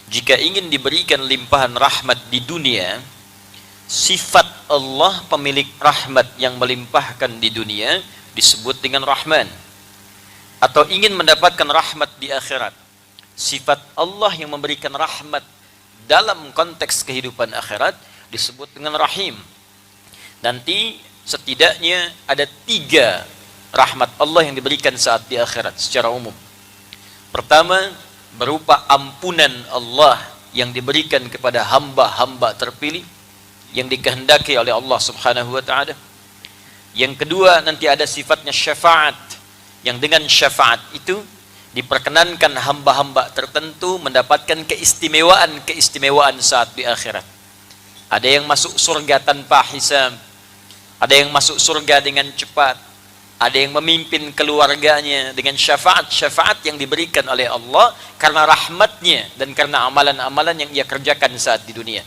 Jika ingin diberikan limpahan rahmat di dunia, sifat Allah pemilik rahmat yang melimpahkan di dunia disebut dengan Rahman. Atau ingin mendapatkan rahmat di akhirat, sifat Allah yang memberikan rahmat dalam konteks kehidupan akhirat disebut dengan Rahim. Nanti setidaknya ada 3 rahmat Allah yang diberikan saat di akhirat secara umum. Pertama, berupa ampunan Allah yang diberikan kepada hamba-hamba terpilih yang dikehendaki oleh Allah Subhanahu wa taala. Yang kedua, nanti ada sifatnya syafaat, yang dengan syafaat itu diperkenankan hamba-hamba tertentu mendapatkan keistimewaan saat di akhirat. Ada yang masuk surga tanpa hisab, ada yang masuk surga dengan cepat, ada yang memimpin keluarganya dengan syafaat yang diberikan oleh Allah karena rahmatnya dan karena amalan-amalan yang ia kerjakan saat di dunia.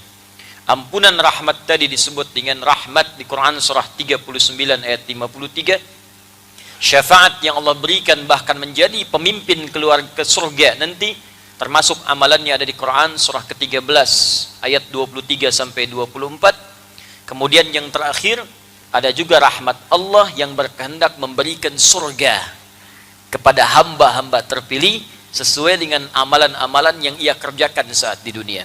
Ampunan rahmat tadi disebut dengan rahmat di Quran surah 39 ayat 53. Syafaat yang Allah berikan bahkan menjadi pemimpin keluar ke surga nanti, termasuk amalannya ada di Quran surah ke-13 ayat 23 sampai 24. Kemudian yang terakhir ada juga rahmat Allah yang berkehendak memberikan surga kepada hamba-hamba terpilih sesuai dengan amalan-amalan yang ia kerjakan saat di dunia.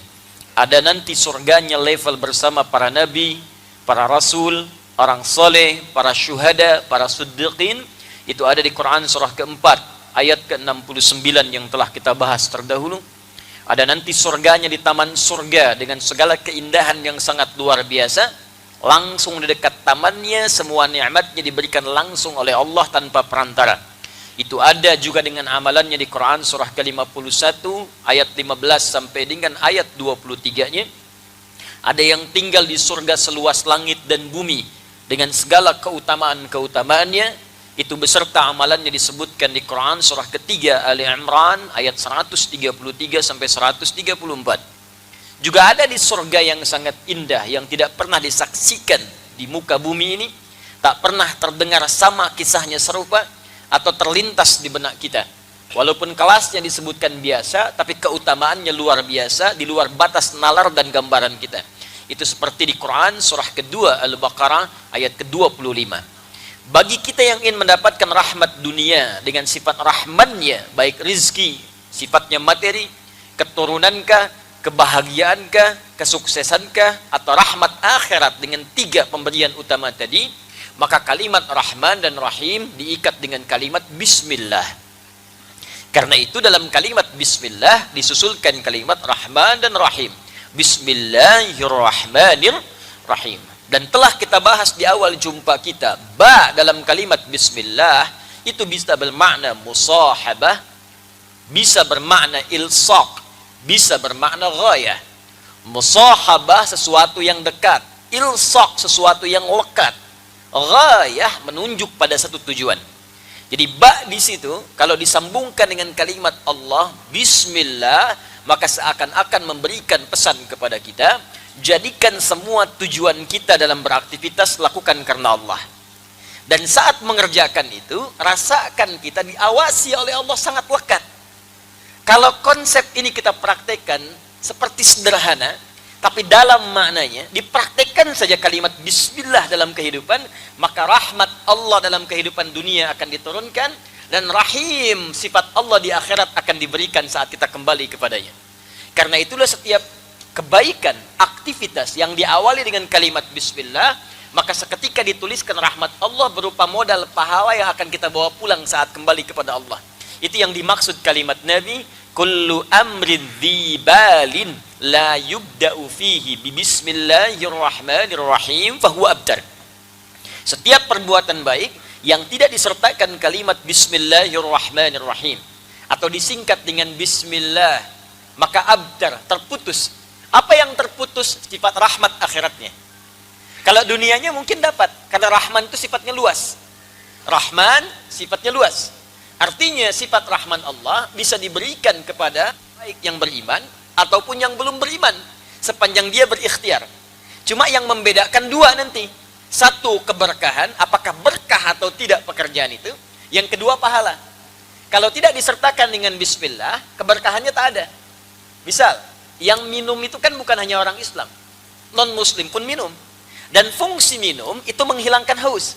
Ada nanti surganya level bersama para nabi, para rasul, orang soleh, para syuhada, para siddiqin. Itu ada di Quran surah keempat ayat ke-69 yang telah kita bahas terdahulu. Ada nanti surganya di taman surga dengan segala keindahan yang sangat luar biasa. Langsung di dekat tamannya semua nikmatnya diberikan langsung oleh Allah tanpa perantara. Itu ada juga dengan amalannya di Quran surah ke-51 ayat 15 sampai dengan ayat 23-nya. Ada yang tinggal di surga seluas langit dan bumi dengan segala keutamaan-keutamaannya. Itu beserta amalannya disebutkan di Quran surah ketiga Ali Imran ayat 133 sampai 134. Juga ada di surga yang sangat indah yang tidak pernah disaksikan di muka bumi ini, tak pernah terdengar sama kisahnya serupa atau terlintas di benak kita. Walaupun kelasnya disebutkan biasa, tapi keutamaannya luar biasa, di luar batas nalar dan gambaran kita. Itu seperti di Quran surah kedua Al-Baqarah ayat ke-25. Bagi kita yang ingin mendapatkan rahmat dunia dengan sifat rahmannya, baik rizki, sifatnya materi, keturunankah, kebahagiaankah, kesuksesankah, atau rahmat akhirat dengan 3 pemberian utama tadi, maka kalimat Rahman dan Rahim diikat dengan kalimat Bismillah. Karena itu dalam kalimat Bismillah disusulkan kalimat Rahman dan Rahim. Bismillahirrahmanirrahim. Dan telah kita bahas di awal jumpa kita, ba dalam kalimat Bismillah itu bisa bermakna musahabah, bisa bermakna ilsaq, bisa bermakna ghayah. Musahabah sesuatu yang dekat, ilsaq sesuatu yang lekat, ghayah menunjuk pada satu tujuan. Jadi ba di situ kalau disambungkan dengan kalimat Allah Bismillah, maka seakan-akan memberikan pesan kepada kita, jadikan semua tujuan kita dalam beraktivitas lakukan karena Allah. Dan saat mengerjakan itu, rasakan kita diawasi oleh Allah sangat lekat. Kalau konsep ini kita praktekkan seperti sederhana, tapi dalam maknanya dipraktekkan saja kalimat Bismillah dalam kehidupan, maka rahmat Allah dalam kehidupan dunia akan diturunkan, dan Rahim sifat Allah di akhirat akan diberikan saat kita kembali kepadanya. Karena itulah setiap kebaikan, aktivitas yang diawali dengan kalimat Bismillah, maka seketika dituliskan rahmat Allah berupa modal pahala yang akan kita bawa pulang saat kembali kepada Allah. Itu yang dimaksud kalimat Nabi, kullu amrin dzibalin la yubda'u fihi bi bismillahirrahmanirrahim fahuwa abtar. Setiap perbuatan baik yang tidak disertakan kalimat bismillahirrahmanirrahim atau disingkat dengan bismillah, maka abtar, terputus. Apa yang terputus? Sifat rahmat akhiratnya. Kalau dunianya mungkin dapat, karena Rahman itu sifatnya luas. Rahman sifatnya luas. Artinya sifat Rahman Allah bisa diberikan kepada baik yang beriman ataupun yang belum beriman, sepanjang dia berikhtiar. Cuma yang membedakan 2 nanti. Satu, keberkahan, apakah berkah atau tidak pekerjaan itu. Yang kedua, pahala. Kalau tidak disertakan dengan bismillah, keberkahannya tak ada. Misal, Yang minum itu kan bukan hanya orang Islam. Non-Muslim pun minum. Dan fungsi minum itu menghilangkan haus.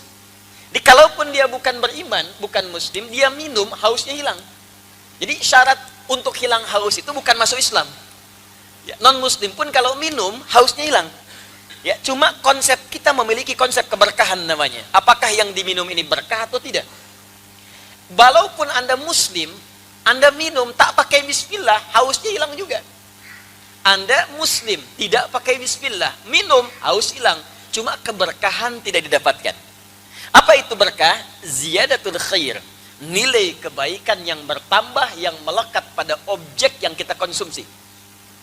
Jadi kalaupun dia bukan beriman, bukan Muslim, dia minum, hausnya hilang. Jadi syarat untuk hilang haus itu bukan masuk Islam. Ya, non-Muslim pun kalau minum, hausnya hilang. Ya, cuma konsep kita memiliki konsep keberkahan namanya. Apakah yang diminum ini berkah atau tidak? Walaupun Anda Muslim, Anda minum tak pakai bismillah, hausnya hilang juga. Anda Muslim, tidak pakai bismillah, minum, haus hilang. Cuma keberkahan tidak didapatkan. Apa itu berkah? Ziyadatul khair. Nilai kebaikan yang bertambah, yang melekat pada objek yang kita konsumsi.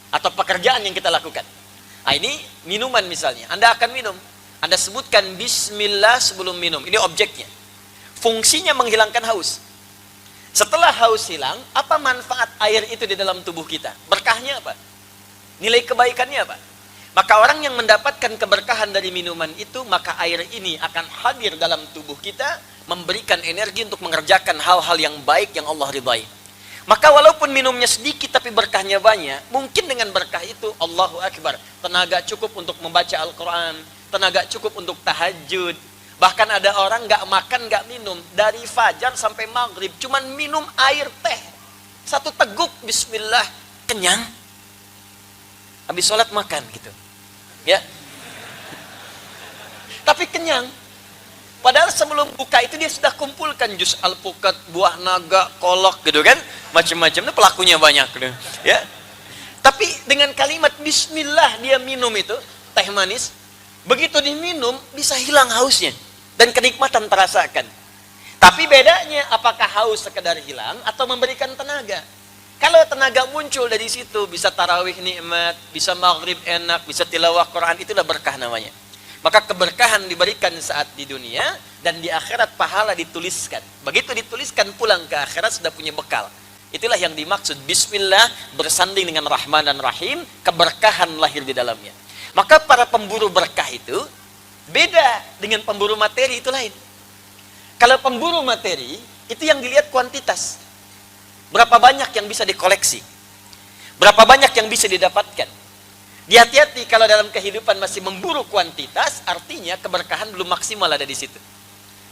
Atau pekerjaan yang kita lakukan. Nah, ini minuman misalnya. Anda akan minum. Anda sebutkan bismillah sebelum minum. Ini objeknya. Fungsinya menghilangkan haus. Setelah haus hilang, apa manfaat air itu di dalam tubuh kita? Berkahnya apa? Nilai kebaikannya apa? Maka orang yang mendapatkan keberkahan dari minuman itu, maka air ini akan hadir dalam tubuh kita, memberikan energi untuk mengerjakan hal-hal yang baik yang Allah ridhai. Maka walaupun minumnya sedikit tapi berkahnya banyak, mungkin dengan berkah itu, Allahu Akbar, tenaga cukup untuk membaca Al-Quran, tenaga cukup untuk tahajud. Bahkan ada orang nggak makan, nggak minum, dari fajar sampai maghrib, cuman minum air teh. Satu teguk, bismillah, kenyang. Habis sholat makan gitu. Ya. Tapi kenyang. Padahal sebelum buka itu dia sudah kumpulkan jus alpukat, buah naga, kolok gitu kan. Macam-macam, itu pelakunya banyak gitu. Ya. Tapi dengan kalimat bismillah dia minum itu, teh manis. Begitu diminum, bisa hilang hausnya. Dan kenikmatan terasakan. Tapi bedanya, apakah haus sekedar hilang atau memberikan tenaga? Kalau tenaga muncul dari situ, bisa tarawih nikmat, bisa maghrib enak, bisa tilawah Quran, itulah berkah namanya. Maka keberkahan diberikan saat di dunia, dan di akhirat pahala dituliskan. Begitu dituliskan, pulang ke akhirat sudah punya bekal. Itulah yang dimaksud bismillah, bersanding dengan Rahman dan Rahim, keberkahan lahir di dalamnya. Maka para pemburu berkah itu beda dengan pemburu materi, itu lain. Kalau pemburu materi, itu yang dilihat kuantitas. Berapa banyak yang bisa dikoleksi? Berapa banyak yang bisa didapatkan? Hati-hati kalau dalam kehidupan masih memburu kuantitas, artinya keberkahan belum maksimal ada di situ.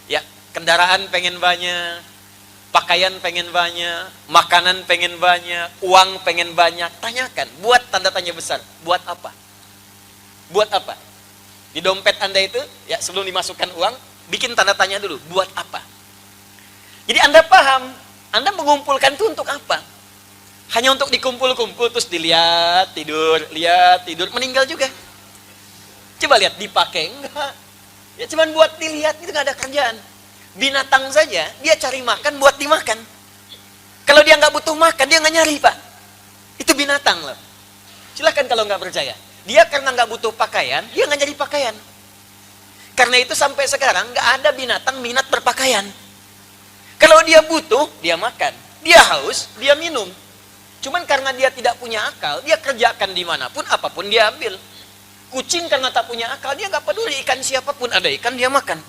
Ya, kendaraan pengen banyak, pakaian pengen banyak, makanan pengen banyak, uang pengen banyak. Tanyakan, buat tanda tanya besar, buat apa? Buat apa? Di dompet Anda itu, ya sebelum dimasukkan uang, bikin tanda tanya dulu, buat apa? Jadi Anda paham, Anda mengumpulkan itu untuk apa? Hanya untuk dikumpul-kumpul terus dilihat, tidur, meninggal juga. Coba lihat, dipakai enggak? Ya cuman buat dilihat, itu nggak ada kerjaan. Binatang saja, dia cari makan buat dimakan. Kalau dia nggak butuh makan, dia nggak nyari, Pak. Itu binatang loh. Silakan kalau nggak percaya. Dia karena nggak butuh pakaian, dia nggak nyari pakaian. Karena itu sampai sekarang nggak ada binatang minat berpakaian. Kalau dia butuh, dia makan. Dia haus, dia minum. Cuman karena dia tidak punya akal, dia kerjakan dimanapun, apapun dia ambil. Kucing karena tak punya akal, dia nggak peduli ikan siapapun, ada ikan dia makan.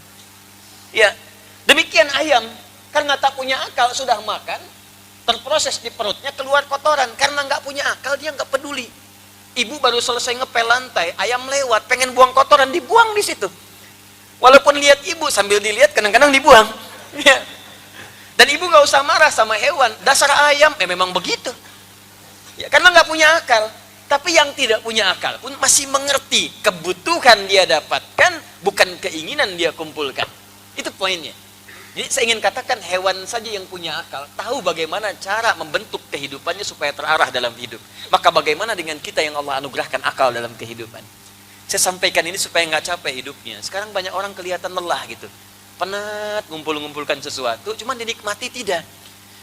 Ya, demikian ayam, karena tak punya akal sudah makan, terproses di perutnya keluar kotoran. Karena nggak punya akal, dia nggak peduli. Ibu baru selesai ngepel lantai, ayam lewat, pengen buang kotoran, dibuang di situ. Walaupun lihat ibu, sambil dilihat kadang-kadang dibuang. Ya. Dan ibu nggak usah marah sama hewan, dasar ayam, memang begitu. Ya, karena nggak punya akal. Tapi yang tidak punya akal pun masih mengerti kebutuhan dia dapatkan, bukan keinginan dia kumpulkan. Itu poinnya. Jadi saya ingin katakan hewan saja yang punya akal, tahu bagaimana cara membentuk kehidupannya supaya terarah dalam hidup. Maka bagaimana dengan kita yang Allah anugerahkan akal dalam kehidupan? Saya sampaikan ini supaya nggak capek hidupnya. Sekarang banyak orang kelihatan lelah gitu. Penat ngumpul-ngumpulkan sesuatu, cuman dinikmati tidak.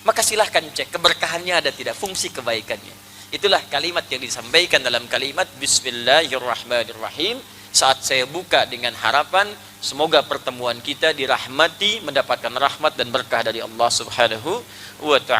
Maka silahkan cek keberkahannya ada tidak, fungsi kebaikannya. Itulah kalimat yang disampaikan dalam kalimat Bismillahirrahmanirrahim. Saat saya buka dengan harapan semoga pertemuan kita dirahmati, mendapatkan rahmat dan berkah dari Allah Subhanahu wa ta'ala.